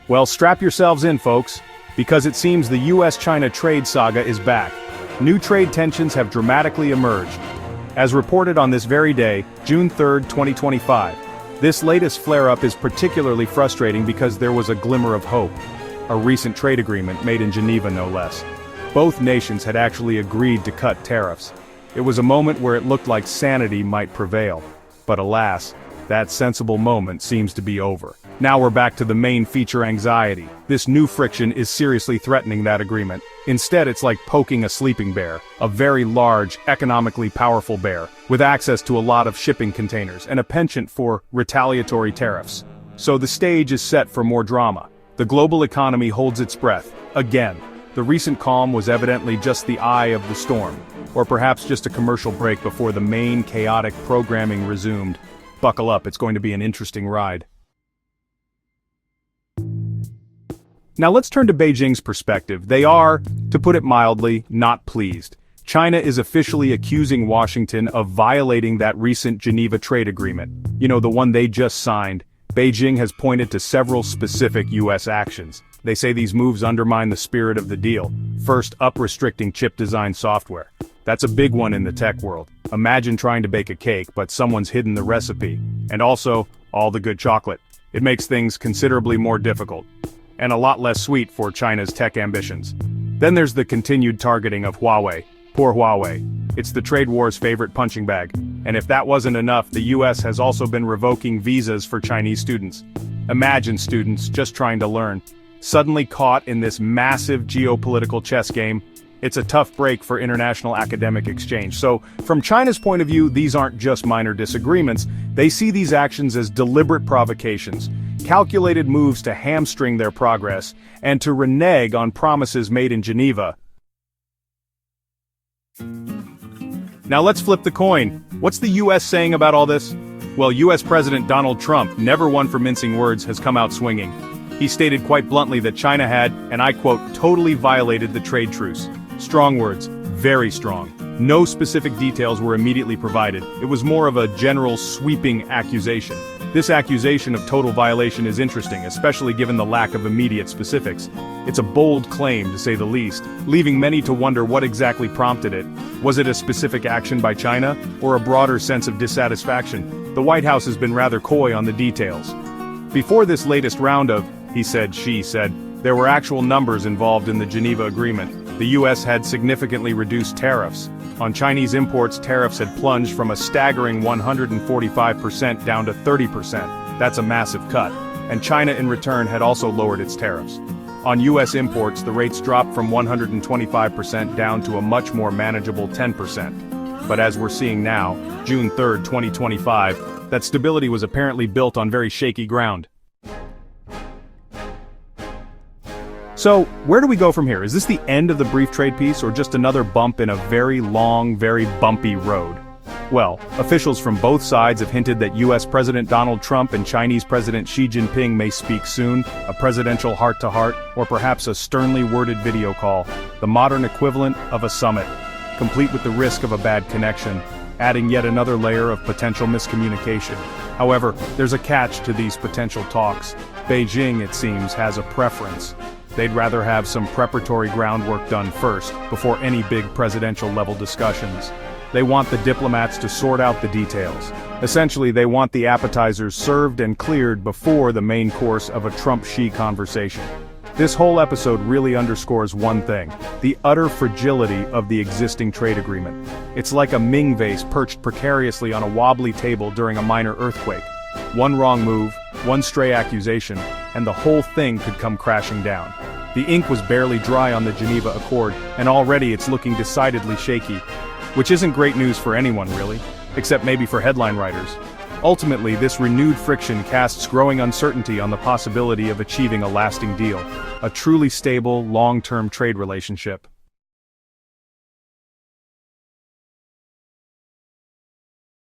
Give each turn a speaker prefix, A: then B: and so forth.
A: Well, strap yourselves in, folks, because it seems the US-China trade saga is back. New trade tensions have dramatically emerged. As reported on this very day, June 3, 2025, this latest flare-up is particularly frustrating because there was a glimmer of hope. A recent trade agreement made in Geneva, no less. Both nations had actually agreed to cut tariffs. It was a moment where it looked like sanity might prevail. But alas, that sensible moment seems to be over. Now we're back to the main feature: anxiety. This new friction is seriously threatening that agreement. Instead, it's like poking a sleeping bear, a very large, economically powerful bear, with access to a lot of shipping containers and a penchant for retaliatory tariffs. So the stage is set for more drama. The global economy holds its breath, again. The recent calm was evidently just the eye of the storm, or perhaps just a commercial break before the main chaotic programming resumed. Buckle up, it's going to be an interesting ride. Now let's turn to Beijing's perspective. They are, to put it mildly, not pleased. China is officially accusing Washington of violating that recent Geneva trade agreement. You know, the one they just signed. Beijing has pointed to several specific US actions. They say these moves undermine the spirit of the deal. First, restricting chip design software. That's a big one in the tech world. Imagine trying to bake a cake, but someone's hidden the recipe. And also, all the good chocolate. It makes things considerably more difficult. And a lot less sweet for China's tech ambitions. Then there's the continued targeting of Huawei. Poor Huawei. It's the trade war's favorite punching bag. And if that wasn't enough, the US has also been revoking visas for Chinese students. Imagine students just trying to learn, suddenly caught in this massive geopolitical chess game. It's a tough break for international academic exchange. So, from China's point of view, these aren't just minor disagreements. They see these actions as deliberate provocations, calculated moves to hamstring their progress, and to renege on promises made in Geneva. Now let's flip the coin. What's the US saying about all this? Well, US President Donald Trump, never one for mincing words, has come out swinging. He stated quite bluntly that China had, and I quote, totally violated the trade truce. Strong words, very strong. No specific details were immediately provided. It was more of a general sweeping accusation. This accusation of total violation is interesting, especially given the lack of immediate specifics. It's a bold claim, to say the least, leaving many to wonder what exactly prompted it. Was it a specific action by China, or a broader sense of dissatisfaction? The White House has been rather coy on the details. Before this latest round of, he said, she said, there were actual numbers involved in the Geneva Agreement. The US had significantly reduced tariffs. On Chinese imports, tariffs had plunged from a staggering 145% down to 30%. That's a massive cut. And China in return had also lowered its tariffs. On US imports, the rates dropped from 125% down to a much more manageable 10%. But as we're seeing now, June 3, 2025, that stability was apparently built on very shaky ground. So, where do we go from here? Is this the end of the brief trade peace, or just another bump in a very long, very bumpy road? Well, officials from both sides have hinted that US President Donald Trump and Chinese President Xi Jinping may speak soon, a presidential heart-to-heart, or perhaps a sternly worded video call, the modern equivalent of a summit, complete with the risk of a bad connection, adding yet another layer of potential miscommunication. However, there's a catch to these potential talks. Beijing, it seems, has a preference. They'd rather have some preparatory groundwork done first, before any big presidential-level discussions. They want the diplomats to sort out the details. Essentially, they want the appetizers served and cleared before the main course of a Trump-Xi conversation. This whole episode really underscores one thing: the utter fragility of the existing trade agreement. It's like a Ming vase perched precariously on a wobbly table during a minor earthquake. One wrong move, one stray accusation, and the whole thing could come crashing down. The ink was barely dry on the Geneva Accord, and already it's looking decidedly shaky. Which isn't great news for anyone, really, except maybe for headline writers. Ultimately, this renewed friction casts growing uncertainty on the possibility of achieving a lasting deal, a truly stable, long-term trade relationship.